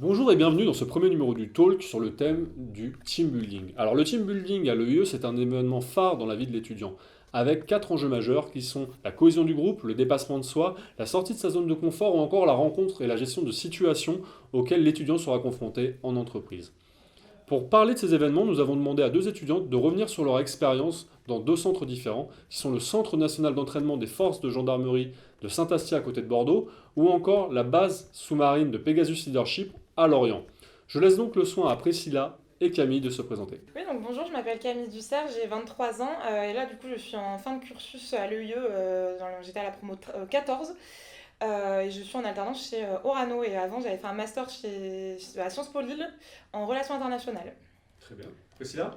Bonjour et bienvenue dans ce premier numéro du Talk sur le thème du team building. Alors le team building à l'EIE, c'est un événement phare dans la vie de l'étudiant, avec quatre enjeux majeurs qui sont la cohésion du groupe, le dépassement de soi, la sortie de sa zone de confort ou encore la rencontre et la gestion de situations auxquelles l'étudiant sera confronté en entreprise. Pour parler de ces événements, nous avons demandé à deux étudiantes de revenir sur leur expérience dans deux centres différents, qui sont le Centre national d'entraînement des forces de gendarmerie de Saint-Astier à côté de Bordeaux, ou encore la base sous-marine de Pegasus Leadership à Lorient. Je laisse donc le soin à Priscilla et Camille de se présenter. Oui, donc bonjour, je m'appelle Camille Dussert, j'ai 23 ans et là du coup je suis en fin de cursus à l'EIE, j'étais à la promo 14 et je suis en alternance chez Orano et avant j'avais fait un master à Sciences Po Lille en relations internationales. Très bien. Priscilla.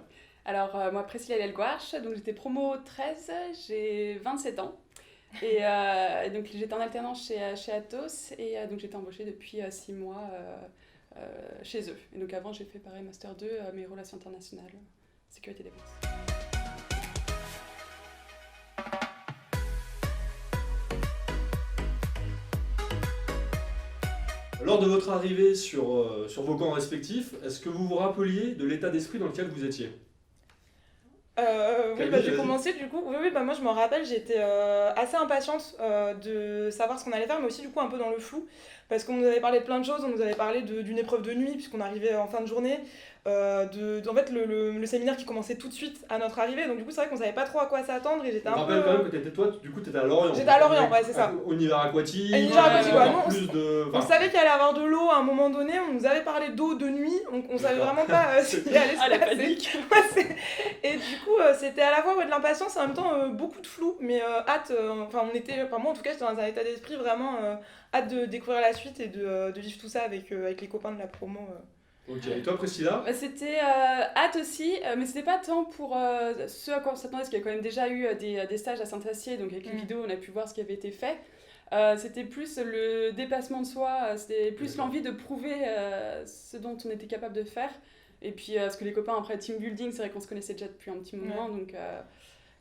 Alors, moi, Priscilla Delgouarche, donc j'étais promo 13, j'ai 27 ans. Et donc j'étais en alternance chez Atos et donc j'étais embauchée depuis 6 mois chez eux. Et donc avant, j'ai fait pareil, Master 2, mes relations internationales, sécurité défense. Lors de votre arrivée sur vos camps respectifs, est-ce que vous vous rappeliez de l'état d'esprit dans lequel vous étiez? Oui, Camille, je vais vas-y. commencer du coup. Oui, moi je me rappelle, j'étais assez impatiente de savoir ce qu'on allait faire, mais aussi du coup un peu dans le flou, parce qu'on nous avait parlé de plein de choses, on nous avait parlé d'une épreuve de nuit, puisqu'on arrivait en fin de journée, en fait le séminaire qui commençait tout de suite à notre arrivée, donc du coup c'est vrai qu'on savait pas trop à quoi s'attendre, et j'étais Je un me peu... rappelle quand même que t'étais à Lorient. J'étais à Lorient, ouais, c'est ça. Univers aquatique, Et l'univers aquatique, ouais, encore non, plus de... on savait qu'il allait y avoir de l'eau à un moment donné, on nous avait parlé d'eau de nuit, on savait D'accord. vraiment pas ce qui allait Ah, se la passer. panique. Ouais, et du coup, c'était à la fois de l'impatience et en même temps beaucoup de flou, mais hâte, moi en tout cas, j'étais dans un état d'esprit vraiment hâte de découvrir la suite et de vivre tout ça avec les copains de la promo. Ok, et toi Priscilla? Bah, c'était hâte aussi, mais c'était pas tant pour ce à quoi on s'attendait, parce qu'il y a quand même déjà eu des stages à Saint-Astier, donc avec les vidéos, on a pu voir ce qui avait été fait. C'était plus le dépassement de soi, c'était plus D'accord. l'envie de prouver ce dont on était capable de faire. Et puis, parce que les copains, après team building, c'est vrai qu'on se connaissait déjà depuis un petit moment, donc...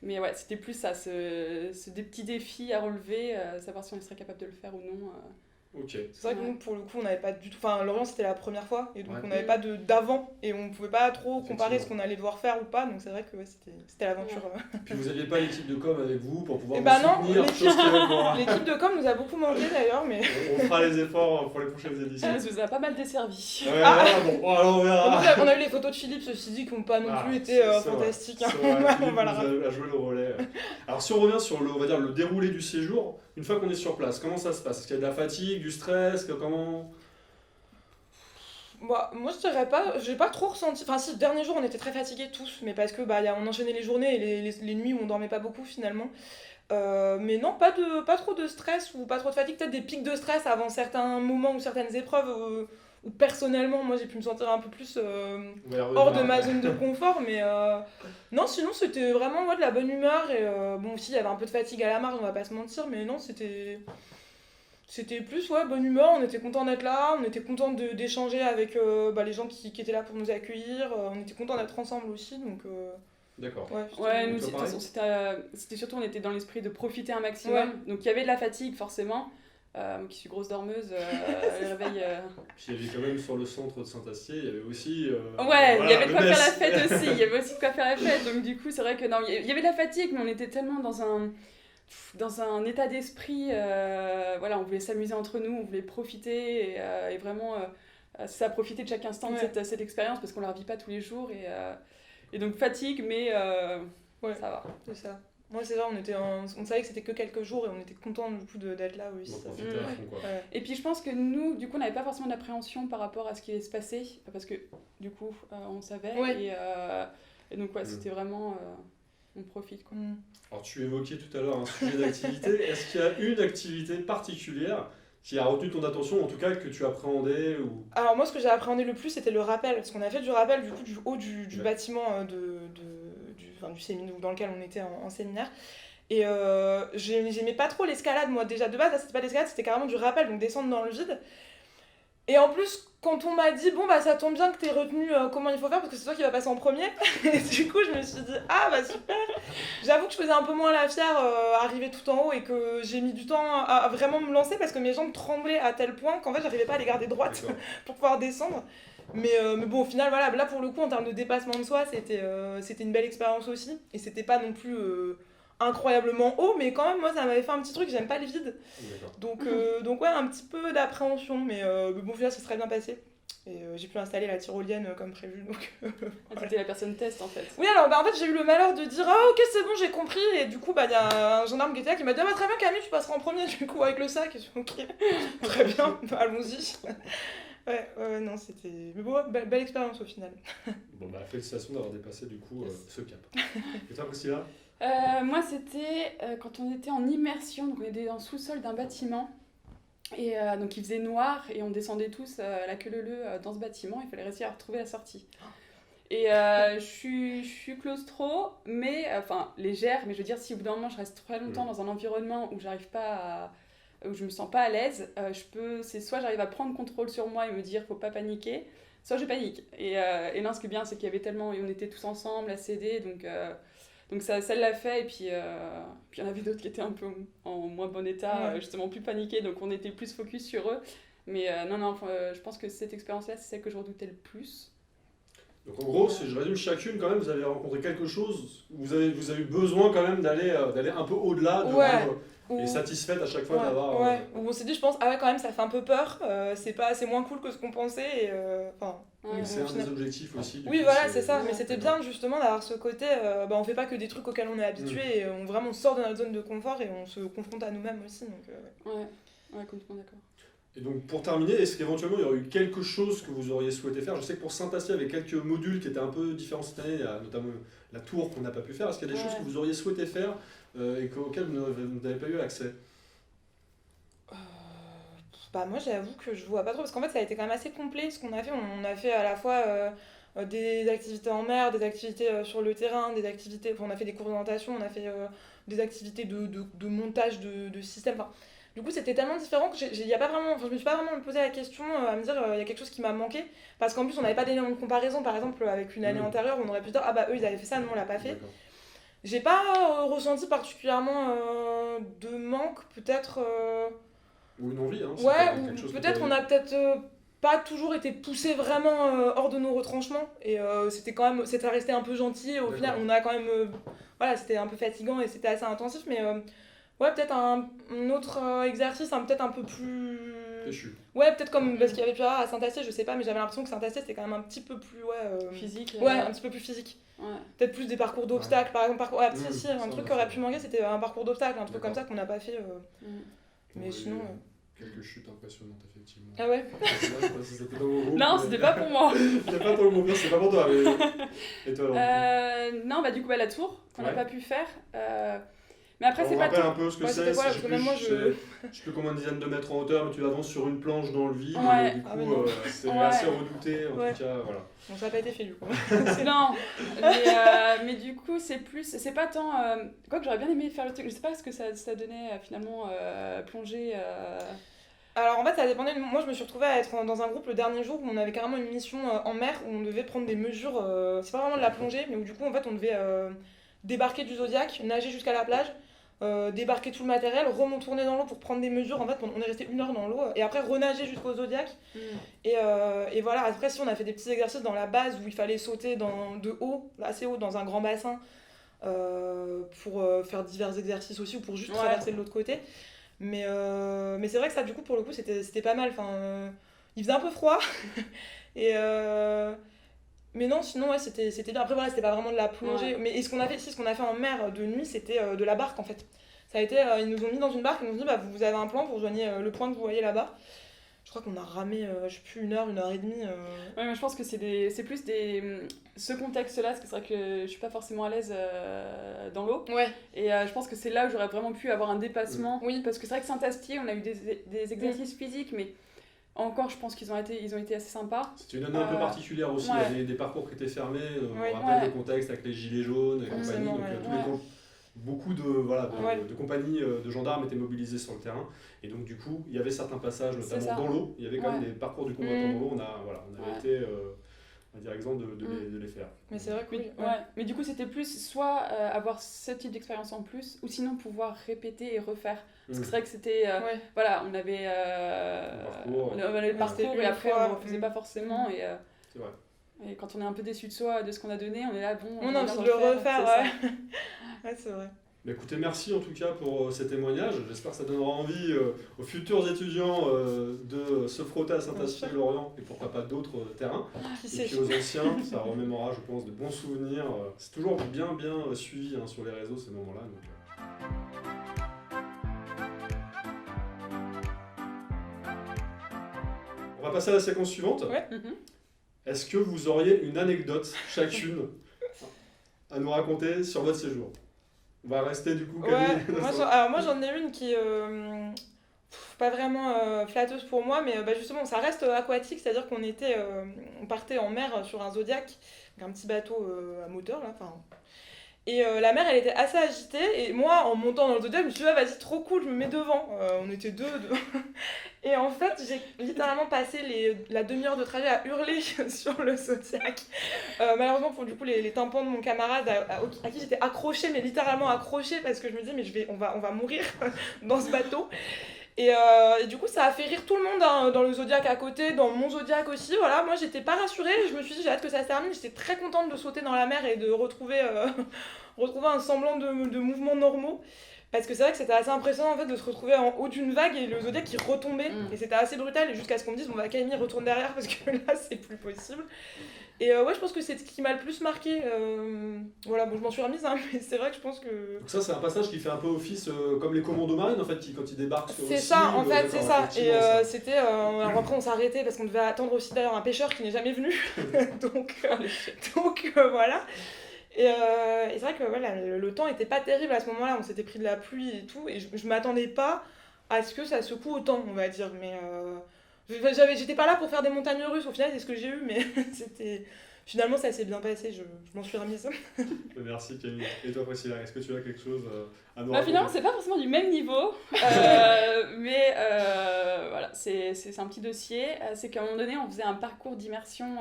mais ouais, c'était plus ça, des petits défis à relever, savoir si on serait capable de le faire ou non. Ok. C'est vrai que nous, pour le coup, on n'avait pas du tout. Enfin, Lorient, c'était la première fois, et donc Ouais. on n'avait pas d'avant, et on pouvait pas trop comparer ce Effectivement. qu'on allait devoir faire ou pas, donc c'est vrai que ouais, c'était l'aventure. Puis vous aviez pas l'équipe de com avec vous pour pouvoir Et vous bah non, soutenir, chose que l'équipe de com nous a beaucoup manqué d'ailleurs, mais. on fera les efforts pour les prochaines éditions. Ça nous a pas mal desservi. Ouais, Ah. voilà, bon, alors on verra. On a eu les photos de Philippe, ceci dit, qui n'ont pas non Ah, plus été c'est vrai, fantastiques. c'est hein. vrai, Philippe On va la nous a joué le relais. Alors si on revient sur on va dire, le déroulé du séjour, une fois qu'on est sur place, comment ça se passe? Est-ce qu'il y a de la fatigue, du stress, comment? Moi je dirais pas, j'ai pas trop ressenti. Enfin, si, le dernier jour on était très fatigués tous, mais parce que on enchaînait les journées et les nuits où on dormait pas beaucoup finalement. Mais non, pas trop de stress ou pas trop de fatigue, peut-être des pics de stress avant certains moments ou certaines épreuves où personnellement moi j'ai pu me sentir un peu plus On va y revenir hors de ma après. zone de confort, mais non, sinon c'était vraiment de la bonne humeur et bon, aussi il y avait un peu de fatigue à la marge, on va pas se mentir, mais non, c'était plus bonne humeur, on était content d'être là, on était content d'échanger avec les gens qui étaient là pour nous accueillir, on était content d'être ensemble aussi, donc D'accord. ouais, Ouais, Et nous toi, aussi, de toute pareil façon, c'était surtout, on était dans l'esprit de profiter un maximum. Ouais. Donc il y avait de la fatigue, forcément. Moi qui suis grosse dormeuse, le réveil. Puis il y avait quand même sur le centre de Saint-Astier, il y avait aussi. Ouais, il y avait de le quoi faire la mess. fête aussi. Il y avait aussi de quoi faire la fête. Donc du coup, c'est vrai que non, il y avait de la fatigue, mais on était tellement dans un état d'esprit. Voilà, on voulait s'amuser entre nous, on voulait profiter et vraiment ça, profiter de chaque instant de Ouais. cette expérience parce qu'on la revit pas tous les jours. Et donc fatigue, mais Ouais. ça va. c'est ça. Moi c'est ça, on savait que c'était que quelques jours et on était content du coup d'être là aussi. On ça. profitait à fond, quoi. Ouais. Et puis je pense que nous, du coup, on n'avait pas forcément d'appréhension par rapport à ce qui allait se passer, parce que du coup, on savait. Ouais. Et donc, ouais, Mm. c'était vraiment. On profite, quoi. Alors tu évoquais tout à l'heure un sujet d'activité. Est-ce qu'il y a une activité particulière qui a retenu ton attention, en tout cas que tu appréhendais ou... Alors moi ce que j'ai appréhendé le plus c'était le rappel, parce qu'on a fait du rappel du coup du haut du Ouais. bâtiment du séminaire dans lequel on était en séminaire. Et j'aimais pas trop l'escalade moi déjà de base, là c'était pas l'escalade, c'était carrément du rappel, donc descendre dans le vide. Et en plus, quand on m'a dit, bon, bah ça tombe bien que t'aies retenu comment il faut faire, parce que c'est toi qui vas passer en premier, et du coup, je me suis dit, ah bah super. J'avoue que je faisais un peu moins la fière arriver tout en haut et que j'ai mis du temps à vraiment me lancer parce que mes jambes tremblaient à tel point qu'en fait, j'arrivais pas à les garder droites pour pouvoir descendre. Mais bon, au final, voilà, là pour le coup, en termes de dépassement de soi, c'était une belle expérience aussi. Et c'était pas non plus incroyablement haut, mais quand même, moi, ça m'avait fait un petit truc, j'aime pas le vide. Donc ouais, un petit peu d'appréhension, mais bon, au final, ça s'est très bien passé. Et j'ai pu installer la tyrolienne comme prévu. Donc, Ah, t'étais la personne test en fait. oui, alors en fait, j'ai eu le malheur de dire ah, ok, c'est bon, j'ai compris. Et du coup, il y a un gendarme qui était là qui m'a dit ah, bah, très bien, Camille, tu passeras en premier du coup avec le sac. Et je suis ok, très bien, allons-y. Ouais, non, c'était. Mais bon, belle expérience au final. Bon, bah, félicitations d'avoir dépassé du coup Yes. ce cap. Et toi, Priscilla? Moi, c'était quand on était en immersion, donc on était dans le sous-sol d'un bâtiment. Et donc il faisait noir et on descendait tous la queue leu dans ce bâtiment. Il fallait réussir à retrouver la sortie. Et je suis claustro, mais enfin légère. Mais je veux dire, si au bout d'un moment je reste très longtemps dans un environnement où j'arrive pas où je me sens pas à l'aise, c'est soit j'arrive à prendre contrôle sur moi et me dire faut pas paniquer, soit je panique. Et là, ce qui est bien, c'est qu'il y avait tellement, et on était tous ensemble à s'aider, donc ça l'a fait. Et puis il y en avait d'autres qui étaient un peu en moins bon état, Ouais. justement plus paniqués, donc on était plus focus sur eux. Mais non, je pense que cette expérience-là, c'est celle que je redoutais le plus. Donc en gros, si je résume chacune, quand même, vous avez rencontré quelque chose, vous avez eu besoin quand même d'aller un peu au-delà, de Ouais. rendre et satisfaite à chaque fois Ouais, d'avoir... ouais. Où on s'est dit, je pense, ah ouais, quand même, ça fait un peu peur. C'est moins cool que ce qu'on pensait. Et, enfin, Ouais. Et c'est au un final- des objectifs aussi. Du Oui, coup, voilà, c'est ça. Mais Ouais. c'était bien justement d'avoir ce côté, on fait pas que des trucs auxquels on est habitué, et on vraiment sort de notre zone de confort et on se confronte à nous-mêmes aussi. Donc, ouais. Ouais, complètement d'accord. Et donc pour terminer, est-ce qu'éventuellement il y aurait eu quelque chose que vous auriez souhaité faire? Je sais que pour Saint-Astier, il y avait quelques modules qui étaient un peu différents cette année, il y a notamment la tour qu'on n'a pas pu faire. Est-ce qu'il y a des choses que vous auriez souhaité faire et auxquelles vous n'avez pas eu accès? Bah moi j'avoue que je vois pas trop parce qu'en fait ça a été quand même assez complet ce qu'on a fait. On a fait à la fois des activités en mer, des activités sur le terrain, des activités, enfin, on a fait des cours d'orientation, on a fait des activités de montage de système. Enfin, du coup c'était tellement différent que y a pas vraiment, enfin, je me suis pas vraiment posé la question à me dire il y a quelque chose qui m'a manqué parce qu'en plus on n'avait pas d'éléments de comparaison. Par exemple avec une année antérieure on aurait pu dire ah bah eux ils avaient fait ça, nous on l'a pas fait. D'accord. J'ai pas ressenti particulièrement de manque, peut-être. Ou une envie, hein? Ouais, C'était quelque chose ou que peut-être t'avais- on a peut-être pas toujours été poussé vraiment hors de nos retranchements et c'était resté un peu gentil et au D'accord. final on a quand même voilà, c'était un peu fatigant et c'était assez intensif mais ouais, peut-être un autre exercice peut-être un peu plus Péchu. ouais, peut-être comme parce qu'il y avait pu avoir à Saint-Astier, je sais pas, mais j'avais l'impression que Saint-Astier c'était quand même un petit peu plus Physique. ouais, un petit peu plus physique. Ouais. Peut-être plus des parcours d'obstacles, par exemple. Ouais, si, un ça, truc on qui a aurait fait. pu manquer, c'était un parcours d'obstacles, un truc D'accord. comme ça qu'on n'a pas fait. Mais Ouais, sinon. Quelques chutes impressionnantes, effectivement. Ah ouais? C'était dans mon groupe, Non, mais- c'était pas pour moi. C'était pas ton groupe, non, c'est pas pour toi. Mais... Et toi, alors? Non, bah du coup, la tour, qu'on n'a Ouais. pas pu faire. Mais après, On c'est pas rappelle tout. un peu ce que Ouais, c'est. c'était quoi, je parce sais que plus, même moi, je sais plus combien de dizaines de mètres en hauteur, mais tu avances sur une planche dans le vide. Ouais. Et du Ah, mais coup, non. c'est Ouais. assez redouté. En Ouais. tout cas, voilà. Bon, ça n'a pas été fait du coup. Non, mais du coup, c'est pas tant. Quoi que j'aurais bien aimé faire le truc. Je sais pas ce que ça donnait finalement plonger. Alors en fait, ça dépendait. Moi, je me suis retrouvée à être dans un groupe le dernier jour où on avait carrément une mission en mer où on devait prendre des mesures. C'est pas vraiment de la plongée, mais où du coup, en fait, on devait débarquer du Zodiac, nager jusqu'à la plage. Débarquer tout le matériel, retourner dans l'eau pour prendre des mesures. En fait, on est resté 1 heure dans l'eau et après renager jusqu'au Zodiac. Et voilà, après, si on a fait des petits exercices dans la base où il fallait sauter de haut, assez haut, dans un grand bassin pour faire divers exercices aussi ou pour juste Ouais. traverser de l'autre côté. Mais c'est vrai que ça, du coup, pour le coup, c'était pas mal. Enfin, il faisait un peu froid. et. Mais non, sinon, ouais, c'était bien. Après, voilà, c'était pas vraiment de la plongée. Ouais. Mais ce qu'on a fait en mer de nuit, c'était de la barque en fait. Ça a été, ils nous ont mis dans une barque, ils nous ont dit, bah, vous avez un plan, vous rejoignez le point que vous voyez là-bas. Je crois qu'on a ramé, je sais plus, 1 heure et demie. Ouais, mais je pense que c'est plus ce contexte-là, parce que c'est vrai que je suis pas forcément à l'aise dans l'eau. Ouais. Et je pense que c'est là où j'aurais vraiment pu avoir un dépassement. Oui. Parce que c'est vrai que Saint-Astier, on a eu des exercices physiques, mais encore, je pense qu'ils ont été assez sympas. C'était une année un peu particulière aussi. Ouais. Il y avait des parcours qui étaient fermés. Ouais. On rappelle Ouais. le contexte avec les gilets jaunes et compagnie. Forcément, Donc, ouais. tous les beaucoup de compagnies de gendarmes étaient mobilisées sur le terrain. Et donc, du coup, il y avait certains passages, notamment dans l'eau. Il y avait quand même des parcours du combattant dans l'eau. On avait été, on va dire, exempt de les faire. Mais c'est vrai que oui. Mais du coup, c'était plus soit avoir ce type d'expérience en plus, ou sinon pouvoir répéter et refaire. Parce que c'est vrai que c'était... Voilà, on avait le parcours et après on ne le faisait pas forcément. C'est vrai. Et quand on est un peu déçu de soi, de ce qu'on a donné, on est là, bon... On a envie de le refaire, ouais, c'est vrai. Mais écoutez, merci en tout cas pour ces témoignages. J'espère que ça donnera envie aux futurs étudiants de se frotter à Saint-Aspire-Lorient et pourquoi pas d'autres terrains. Et puis aux anciens, ça remémorera, je pense, de bons souvenirs. C'est toujours bien suivi sur les réseaux ces moments-là. On va passer à la séquence suivante. Ouais. Est-ce que vous auriez une anecdote chacune à nous raconter sur votre séjour ? On va rester du coup Camille. Moi j'en ai une qui pas vraiment flatteuse pour moi, mais justement ça reste aquatique, c'est-à-dire on partait en mer sur un Zodiac, un petit bateau à moteur là, et la mer elle était assez agitée, et moi en montant dans le Zodiac je me suis dit vas-y trop cool, je me mets devant, on était deux. Et en fait j'ai littéralement passé la demi-heure de trajet à hurler sur le Zodiac, malheureusement pour du coup les tympans de mon camarade à qui j'étais accrochée, mais littéralement accrochée, parce que je me disais mais on va mourir dans ce bateau. Et du coup ça a fait rire tout le monde dans le Zodiac à côté, dans mon Zodiac aussi, voilà. Moi j'étais pas rassurée, je me suis dit j'ai hâte que ça se termine, j'étais très contente de sauter dans la mer et de retrouver un semblant de mouvements normaux, parce que c'est vrai que c'était assez impressionnant en fait de se retrouver en haut d'une vague et le Zodiac qui retombait, et c'était assez brutal, et jusqu'à ce qu'on me dise bon bah Camille retourne derrière parce que là c'est plus possible. Et je pense que c'est ce qui m'a le plus marqué. Voilà, bon, je m'en suis remise, mais c'est vrai que je pense que... Donc ça, c'est un passage qui fait un peu office comme les commandos marines, en fait, quand ils débarquent sur le C'est ça, en fait, c'est ça. Et c'était... alors après, on s'est arrêté parce qu'on devait attendre aussi d'ailleurs un pêcheur qui n'est jamais venu. donc voilà. Et c'est vrai que voilà, le temps était pas terrible à ce moment-là. On s'était pris de la pluie et tout. Et je m'attendais pas à ce que ça secoue autant, on va dire. Mais... j'étais pas là pour faire des montagnes russes, au final c'est ce que j'ai eu, mais finalement ça s'est bien passé, je m'en suis remise. Merci Camille. Et toi Priscilla, est-ce que tu as quelque chose à nous raconter ? Finalement c'est pas forcément du même niveau, mais voilà, c'est un petit dossier. C'est qu'à un moment donné on faisait un parcours d'immersion,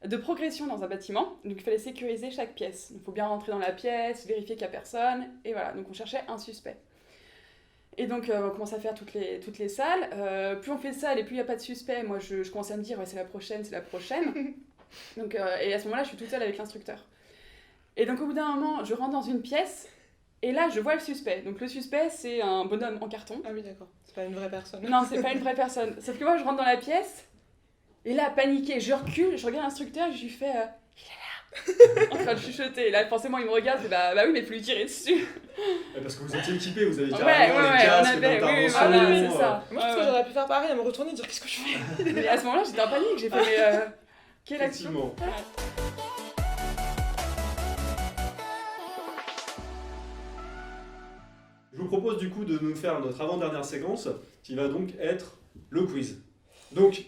de progression dans un bâtiment, donc il fallait sécuriser chaque pièce. Il faut bien rentrer dans la pièce, vérifier qu'il n'y a personne, et voilà, donc on cherchait un suspect. Et donc on commence à faire toutes les salles, plus on fait de salles et plus il n'y a pas de suspect, moi je commence à me dire ouais, c'est la prochaine. Donc, et à ce moment-là je suis toute seule avec l'instructeur. Et donc au bout d'un moment je rentre dans une pièce et là je vois le suspect. Donc le suspect c'est un bonhomme en carton. Ah oui d'accord, c'est pas une vraie personne. Non, c'est pas une vraie personne, sauf que moi je rentre dans la pièce et là paniquée, je recule, je regarde l'instructeur et je lui fais il est là en train de chuchoter. Et là forcément il me regarde et bah oui mais il faut lui tirer dessus. Parce que vous étiez équipés, vous avez carrément les casques d'intervention. Oui, c'est ça. Moi je pense que j'aurais pu faire pareil, à me retourner et dire qu'est-ce que je fais. Mais à ce moment-là j'étais en panique, j'ai fait mais quelle action. Je vous propose du coup de nous faire notre avant-dernière séquence qui va donc être le quiz. Donc,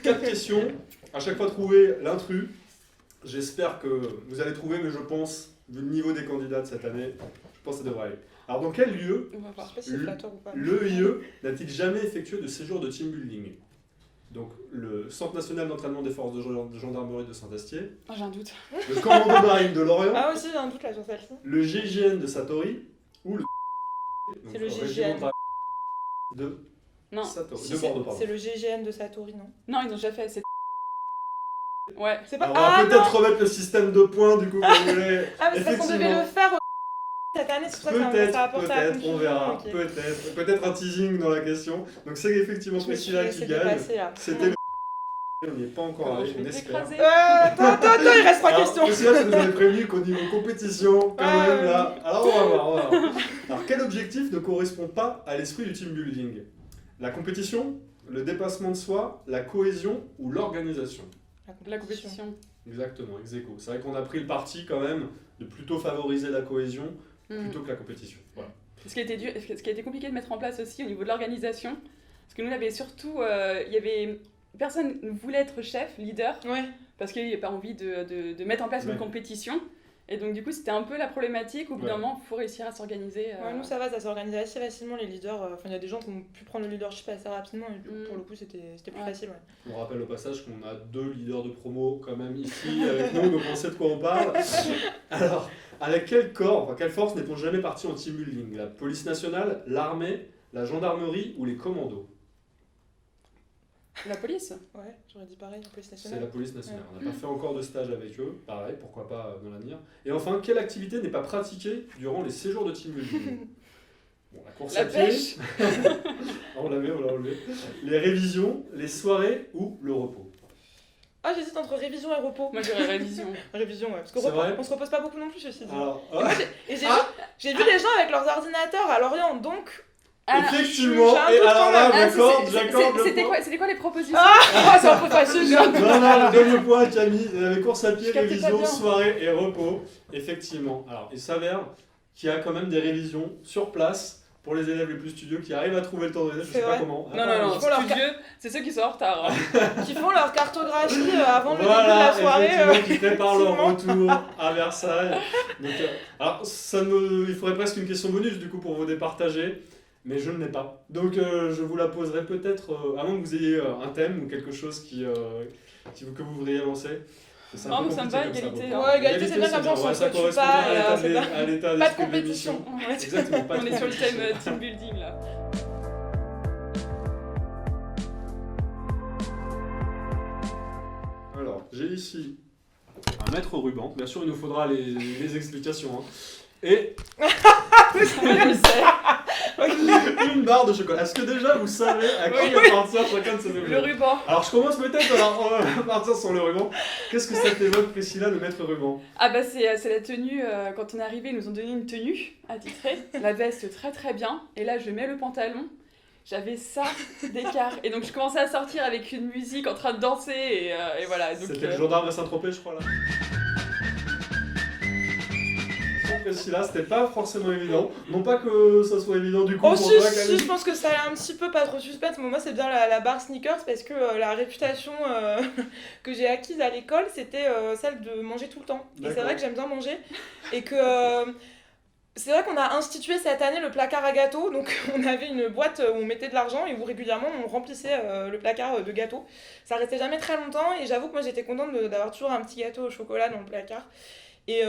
4 questions, à chaque fois trouver l'intrus. J'espère que vous allez trouver, mais je pense, vu le niveau des candidats de cette année, je pense que ça devrait aller. Alors, dans quel lieu l'EIE n'a-t-il jamais effectué de séjour de team building ? Donc, le Centre national d'entraînement des forces de gendarmerie de Saint-Astier. Oh, j'ai un doute. Le commando marine de Lorient. Ah, aussi, j'ai un doute là sur celle-ci. Le GIGN de Satori. Ou le. C'est le GIGN. De Satori. Si, de Bordeaux, pardon. C'est le GIGN de Satori, non ? Non, ils ont déjà fait. Ouais. C'est pas... Alors, on va peut-être remettre le système de points, du coup, comme vous voulez. Ah, mais c'est parce qu'on devait le faire cette année, c'est pour ça que ça a apporté à la confusion. On verra. Okay. Peut-être un teasing dans la question. Donc, c'est effectivement Priscilla qui gagne. C'était le. On n'y est pas encore arrivé, on espère. Attends, il reste 3 questions. Priscilla, tu nous avais prévenu qu'au niveau compétition, quand même, là. Alors, on va voir. Alors, quel objectif ne correspond pas à l'esprit du team building ? La compétition, le dépassement de soi, la cohésion ou l'organisation ? La compétition. Exactement, ex aequo. C'est vrai qu'on a pris le parti quand même de plutôt favoriser la cohésion plutôt que la compétition. Voilà. Ce qui a été compliqué de mettre en place aussi au niveau de l'organisation, parce que nous, on avait surtout, personne ne voulait être chef, leader, parce qu'il n'y avait pas envie de mettre en place une compétition. Et donc, du coup, c'était un peu la problématique. Au bout d'un Ouais. moment, il faut réussir à s'organiser. Ouais, nous ça va, ça s'organise assez facilement les leaders. Enfin, il y a des gens qui ont pu prendre le leadership assez rapidement et pour le coup c'était plus Ouais. facile. Ouais. On rappelle au passage qu'on a 2 leaders de promo quand même ici avec nous, donc on sait de quoi on parle. Alors, avec quel corps, enfin quelle force n'est-on jamais parti en team building? La police nationale, l'armée, la gendarmerie ou les commandos? La police. Ouais, j'aurais dit pareil, la police C'est nationale. la police nationale. Ouais. On n'a pas fait encore de stage avec eux, pareil, pourquoi pas dans l'avenir. Et enfin, quelle activité n'est pas pratiquée durant les séjours de team building? Bon, la course La à pied. pêche. On l'a enlevé. Les révisions, les soirées ou le repos? Ah, j'hésite entre révision et repos. Moi, j'aurais révision. Révision, ouais, parce que C'est repos, vrai on se repose pas beaucoup non plus, ceci dit. Alors, Et moi, j'ai vu des gens avec leurs ordinateurs à Lorient, donc. Ah, effectivement, j'ai un et doute alors quand là, même. j'accorde le C'était point. quoi les propositions? Ah, c'est un peu facile ça. Non, je donne le point à Camille. Il y avait course à pied, Je captais pas révision, bien. soirée et repos. Effectivement. Alors, il s'avère qu'il y a quand même des révisions sur place pour les élèves les plus studieux qui arrivent à trouver le temps de réviser. Je C'est sais pas vrai. comment. Non, non, non, Ils font leur studieux, c'est ceux qui sont en retard. Hein. Qui font leur cartographie avant le début de Voilà, la soirée. effectivement, qui préparent leur effectivement. retour à Versailles. Donc, alors, il faudrait presque une question bonus du coup pour vous départager, mais je ne l'ai pas. Donc, je vous la poserai peut-être, à moins que vous ayez un thème ou quelque chose que vous voudriez lancer. C'est un Non, peu mais ça me compliqué va, comme ça, égalité, bon. hein. Ouais, égalité, c'est bien comme ça, on ouais, se ça tue correspond pas, à c'est l'état Pas de d'esprit de compétition. l'émission. Exactement, pas de On est sur le compétition. thème team building là. Alors, j'ai ici un mètre ruban. Bien sûr, il nous faudra les explications. Hein. Et Je sais. une barre de chocolat. Est-ce que déjà vous savez à qui Oui. appartient chacun de ces Le objets? ruban. Alors, je commence peut-être à partir sur le ruban. Qu'est-ce que ça t'évoque, Priscilla, le mètre ruban? Ah bah c'est la tenue, quand on est arrivé, ils nous ont donné une tenue attitrée. La veste très très bien. Et là je mets le pantalon. J'avais ça d'écart. Et donc je commençais à sortir avec une musique en train de danser et voilà. Donc, C'était le gendarme à Saint-Tropez, je crois, là. Priscilla, c'était pas forcément évident. Non pas que ça soit évident du coup Oh pour si, toi, si, Camille. je pense que ça a un petit peu pas trop suspense, mais moi c'est bien la barre sneakers parce que la réputation que j'ai acquise à l'école c'était celle de manger tout le temps. Et c'est D'accord. vrai que j'aime bien manger et que c'est vrai qu'on a institué cette année le placard à gâteaux, donc on avait une boîte où on mettait de l'argent et où régulièrement on remplissait le placard de gâteaux. Ça restait jamais très longtemps et j'avoue que moi j'étais contente d'avoir toujours un petit gâteau au chocolat dans le placard. Et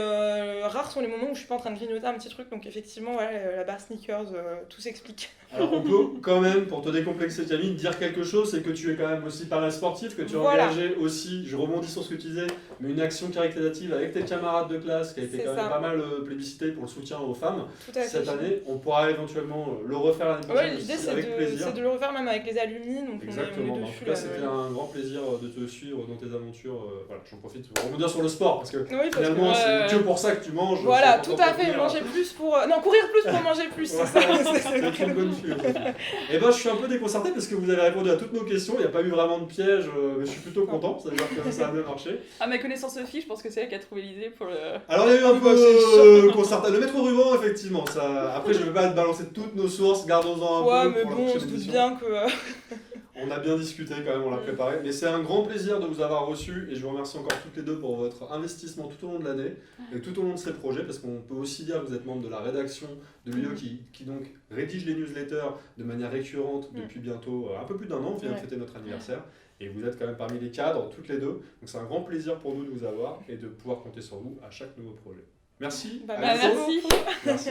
rares sont les moments où je suis pas en train de grignoter un petit truc, donc effectivement, ouais, la barre sneakers, tout s'explique. Alors on peut quand même, pour te décomplexer Camille, dire quelque chose, c'est que tu es quand même aussi pas mal sportif, que tu as Voilà. engagé aussi, je rebondis sur ce que tu disais, mais une action caritative avec tes camarades de classe qui a été C'est quand même ça. pas mal plébiscitée pour le soutien aux femmes. Tout à fait. Cette année, on pourra éventuellement le refaire l'année prochaine Ouais, l'idée aussi, c'est avec plaisir. de le refaire même avec les alumni, donc Exactement, on est en dessus tout cas là. c'était un grand plaisir de te suivre dans tes aventures. Voilà, j'en profite pour rebondir sur le sport, parce que Oui, parce que, finalement c'est que pour ça que tu manges. voilà, c'est tout pour à fait, t'entretenir. manger plus pour... Non, courir plus pour manger plus, c'est ça. C'est une bonne philosophie. Et ben je suis un peu déconcerté parce que vous avez répondu à toutes nos questions, il n'y a pas eu vraiment de piège, mais je suis plutôt content, ça veut dire que ça a bien marché. À ma connaissance Sophie, je pense que c'est elle qui a trouvé l'idée pour le... Alors il y a eu un Bah, peu c'est sûr. concerté. Le maître ruban, effectivement, ça... après je ne vais pas te balancer toutes nos sources, gardons-en un Ouais, peu mais pour la bon, on prochaine se doute émission. bien que... On a bien discuté quand même, on l'a préparé. Mais c'est un grand plaisir de vous avoir reçus et je vous remercie encore toutes les deux pour votre investissement tout au long de l'année et tout au long de ces projets, parce qu'on peut aussi dire que vous êtes membre de la rédaction de Milieu qui donc rédige les newsletters de manière récurrente depuis bientôt un peu plus d'un an. On vient de fêter notre anniversaire et vous êtes quand même parmi les cadres, toutes les deux. Donc c'est un grand plaisir pour nous de vous avoir et de pouvoir compter sur vous à chaque nouveau projet. Merci. Bah, à bientôt. merci. Merci.